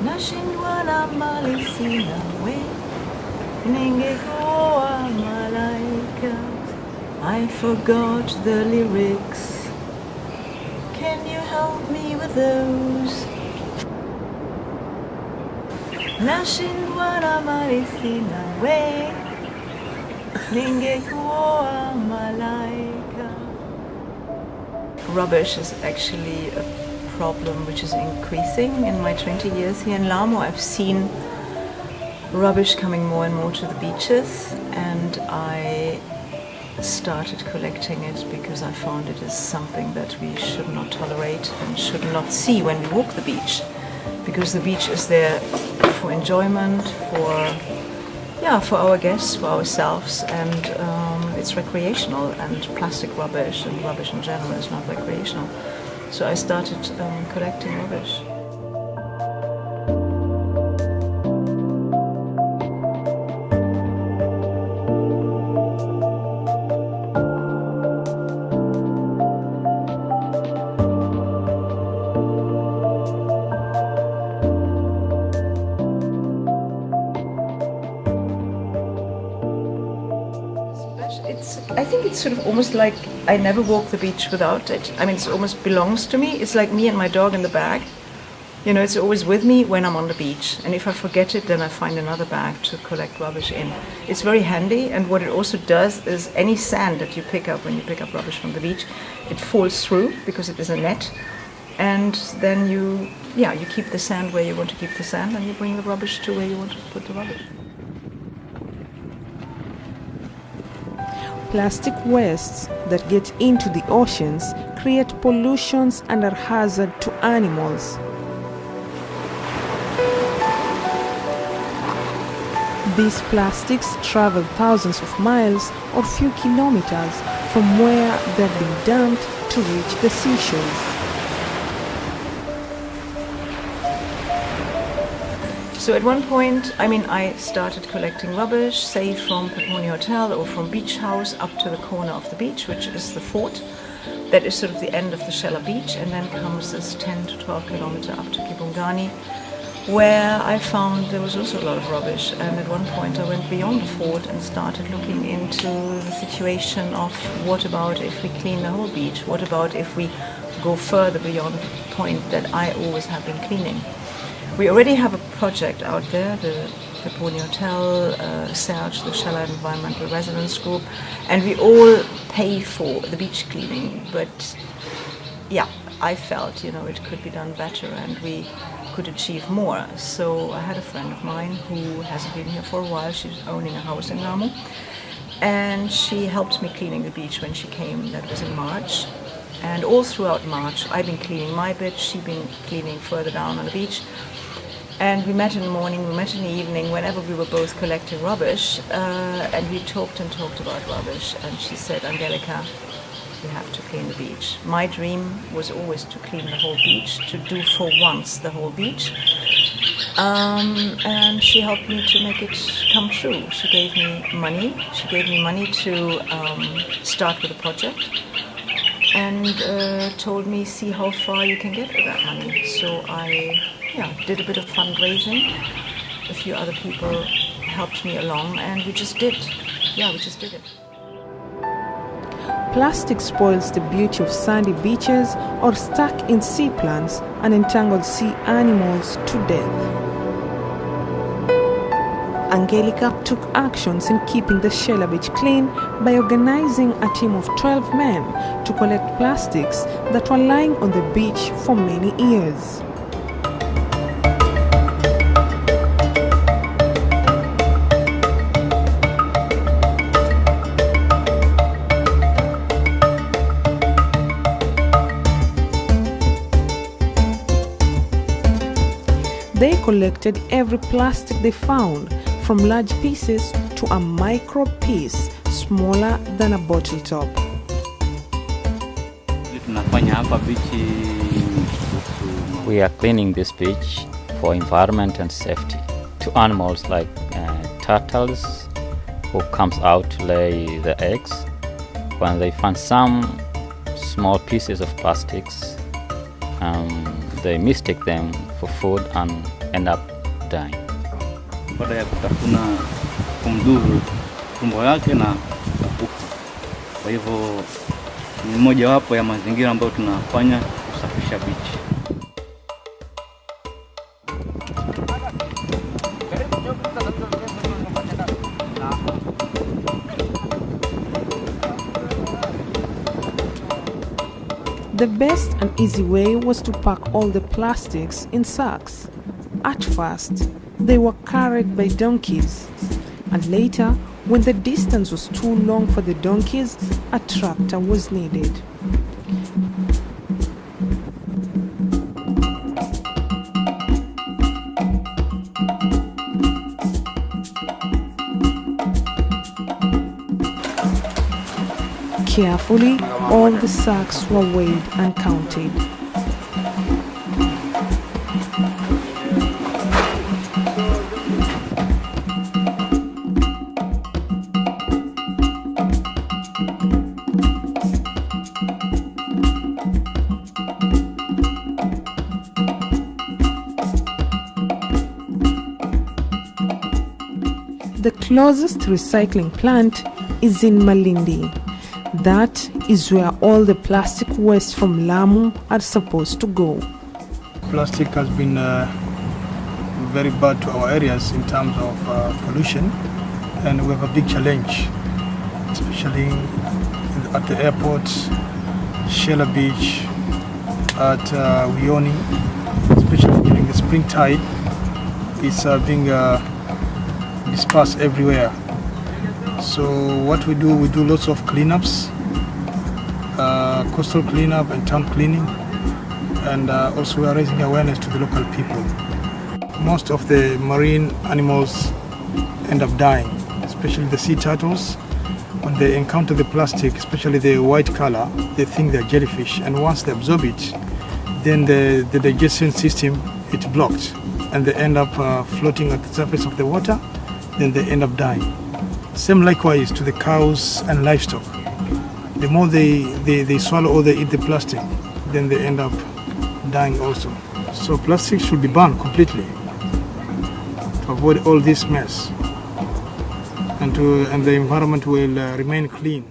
nashindwa na mali sina we, ningekuwa malaika. I forgot the lyrics. Can you help me with those? Nashindwa na mali sina we, ningekuwa malaika. Rubbish is actually a problem which is increasing. In my 20 years here in Lamu, I've seen rubbish coming more and more to the beaches, and I started collecting it because I found it is something that we should not tolerate and should not see when we walk the beach, because the beach is there for enjoyment, for our guests, for ourselves, and it's recreational, and plastic rubbish and rubbish in general is not recreational. So I started collecting rubbish. I think it's sort of almost like I never walk the beach without it. I mean, it almost belongs to me. It's like me and my dog in the bag. You know, it's always with me when I'm on the beach. And if I forget it, then I find another bag to collect rubbish in. It's very handy, and what it also does is any sand that you pick up when you pick up rubbish from the beach, it falls through because it is a net. And then you keep the sand where you want to keep the sand, and you bring the rubbish to where you want to put the rubbish. Plastic wastes that get into the oceans create pollutions and are hazard to animals. These plastics travel thousands of miles or few kilometers from where they're being dumped to reach the seashores. So at one point, I started collecting rubbish, say from Kipungani Hotel or from Beach House up to the corner of the beach, which is the fort. That is sort of the end of the Shela beach, and then comes this 10 to 12 kilometer up to Kipungani, where I found there was also a lot of rubbish. And at one point I went beyond the fort and started looking into the situation of what about if we clean the whole beach? What about if we go further beyond the point that I always have been cleaning? We already have a project out there, the Kipungani Hotel, Serge, the Shela Environmental Residence Group, and we all pay for the beach cleaning. But yeah, I felt, it could be done better and we could achieve more. So I had a friend of mine who hasn't been here for a while. She's owning a house in Lamu, and she helped me cleaning the beach when she came. That was in March. And all throughout March, I've been cleaning my bit, she'd been cleaning further down on the beach. And we met in the morning, we met in the evening, whenever we were both collecting rubbish, and we talked about rubbish. And she said, Angelika, we have to clean the beach. My dream was always to clean the whole beach, to do for once the whole beach. And she helped me to make it come true. She gave me money. She gave me money to start with the project, and told me, see how far you can get with that money. So I did a bit of fundraising. A few other people helped me along, and we just did. We just did it. Plastic spoils the beauty of sandy beaches or stuck in sea plants and entangles sea animals to death. Angelika took actions in keeping the Shela beach clean by organizing a team of 12 men to collect plastics that were lying on the beach for many years. They collected every plastic they found, from large pieces to a micro piece smaller than a bottle top. We are cleaning this beach for environment and safety to animals like turtles who comes out to lay the eggs. When they find some small pieces of plastics, they mistake them for food and end up dying. Baada ya kutafuna kumdhuru tumbo yake na kufa. Kwa hivyo ni mojawapo ya mazingira ambayo tunafanya kusafisha beach. The best and easy way was to pack all the plastics in sacks. At first, they were carried by donkeys, and later, when the distance was too long for the donkeys, a tractor was needed. Carefully, all the sacks were weighed and counted. The closest recycling plant is in Malindi. That is where all the plastic waste from Lamu are supposed to go. Plastic has been very bad to our areas in terms of pollution, and we have a big challenge, especially at the airports, Shela Beach, at Wioni, especially during the spring tide. It's being dispersed everywhere. So what we do lots of cleanups, coastal cleanup and town cleaning, and also we are raising awareness to the local people. Most of the marine animals end up dying, especially the sea turtles. When they encounter the plastic, especially the white color, they think they're jellyfish, and once they absorb it, then the digestion system is blocked, and they end up floating at the surface of the water, then they end up dying. Same likewise to the cows and livestock. The more they swallow or they eat the plastic, then they end up dying also. So plastic should be banned completely to avoid all this mess, and the environment will remain clean.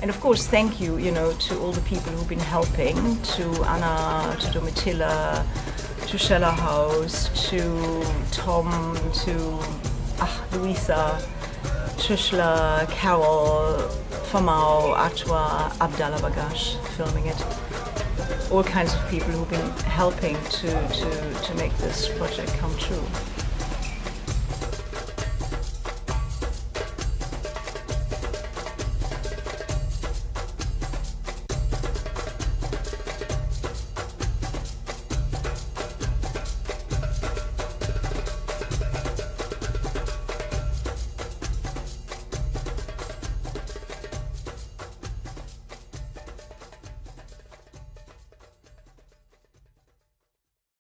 And of course, thank you, to all the people who've been helping, to Anna, to Domitilla, to Shela House, to Tom, to Luisa, Shela, Carol, Famau, Atwa, Abdallah Bagash, filming it. All kinds of people who've been helping to make this project come true.